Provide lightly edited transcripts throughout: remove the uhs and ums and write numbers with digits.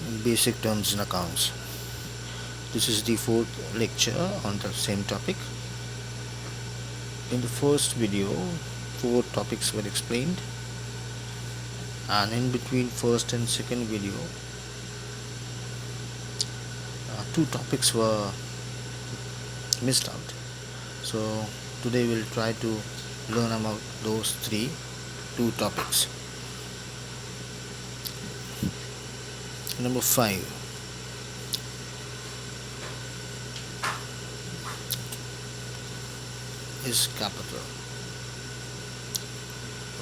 Basic terms in accounts. This is the fourth lecture on the same topic. In the first video, four topics were explained, and in between first and second video, two topics were missed out. So today we'll try to learn about those two topics. Number 5. Is capital.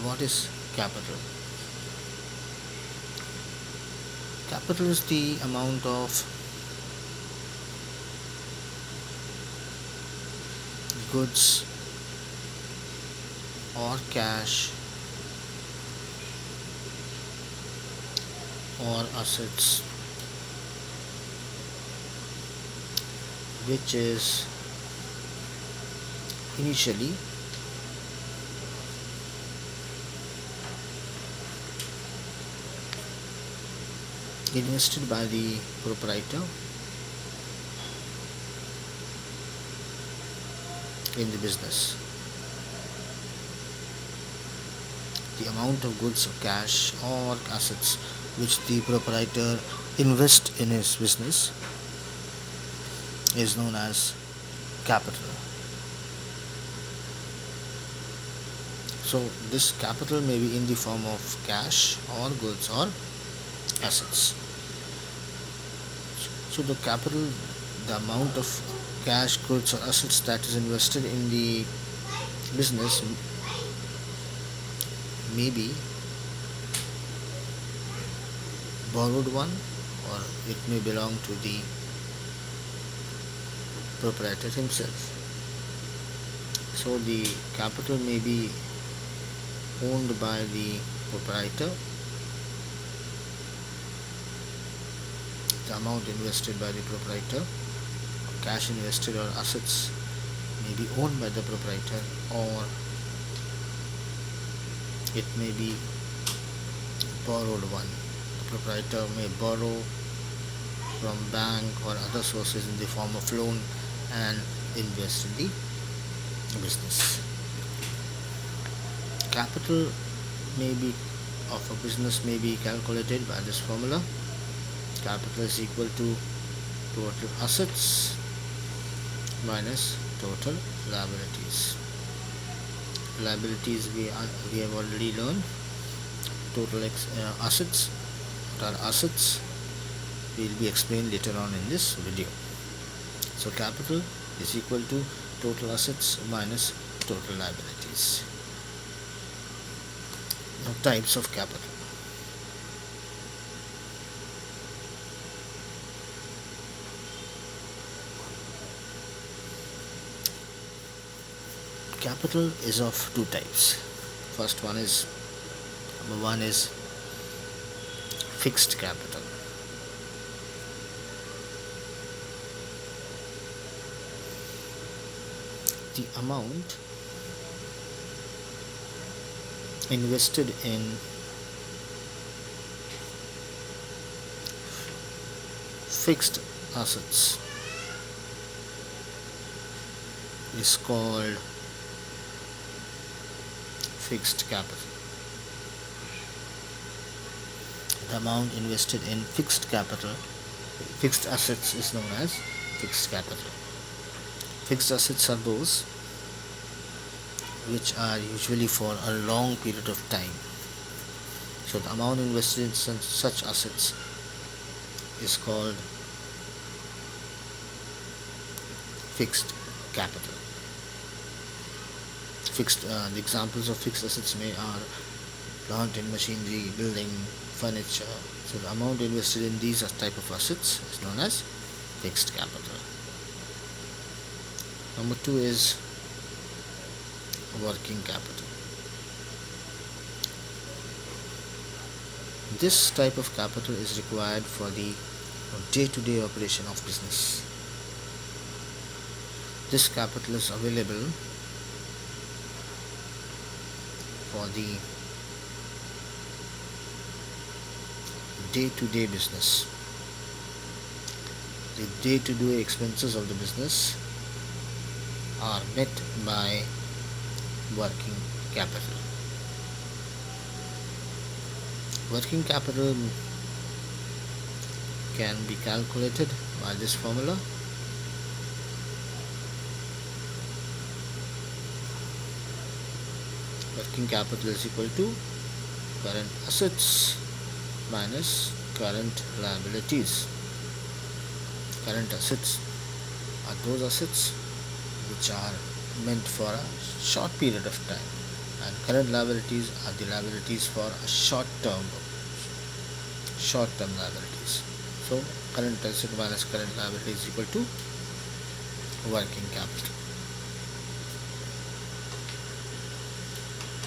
What is capital? Capital is the amount of goods or cash or assets which is initially invested by the proprietor in the business. The amount of goods or cash or assets which the proprietor invests in his business is known as capital. So this capital may be in the form of cash or goods or assets. So the capital, the amount of cash, goods or assets that is invested in the business may be borrowed one, or it may belong to the proprietor himself. So the capital may be owned by the proprietor. The amount invested by the proprietor, cash invested or assets may be owned by the proprietor, or it may be borrowed one. The proprietor may borrow from bank or other sources in the form of loan and invest in the business. Capital of a business may be calculated by this formula. Capital is equal to total assets minus total liabilities. Liabilities we have already learned. Total assets. What are assets will be explained later on in this video. So capital is equal to total assets minus total liabilities. Now types of capital. Capital is of two types. First one is, number one is fixed capital. The amount invested in fixed assets is called fixed capital. The amount invested in fixed assets is known as fixed capital. Fixed assets are those which are usually for a long period of time. So the amount invested in such assets is called fixed capital. The examples of fixed assets are plant and machinery, building, furniture. So the amount invested in these type of assets is known as fixed capital. Number 2 is working capital. This type of capital is required for the day-to-day operation of business. This capital is available for the day-to-day business. the day-to-day expenses of the business are met by working capital. Working capital can be calculated by this formula. Working capital is equal to current assets minus current liabilities. Current assets are those assets which are meant for a short period of time, and current liabilities are the liabilities for a short-term liabilities. So current asset minus current liability is equal to working capital.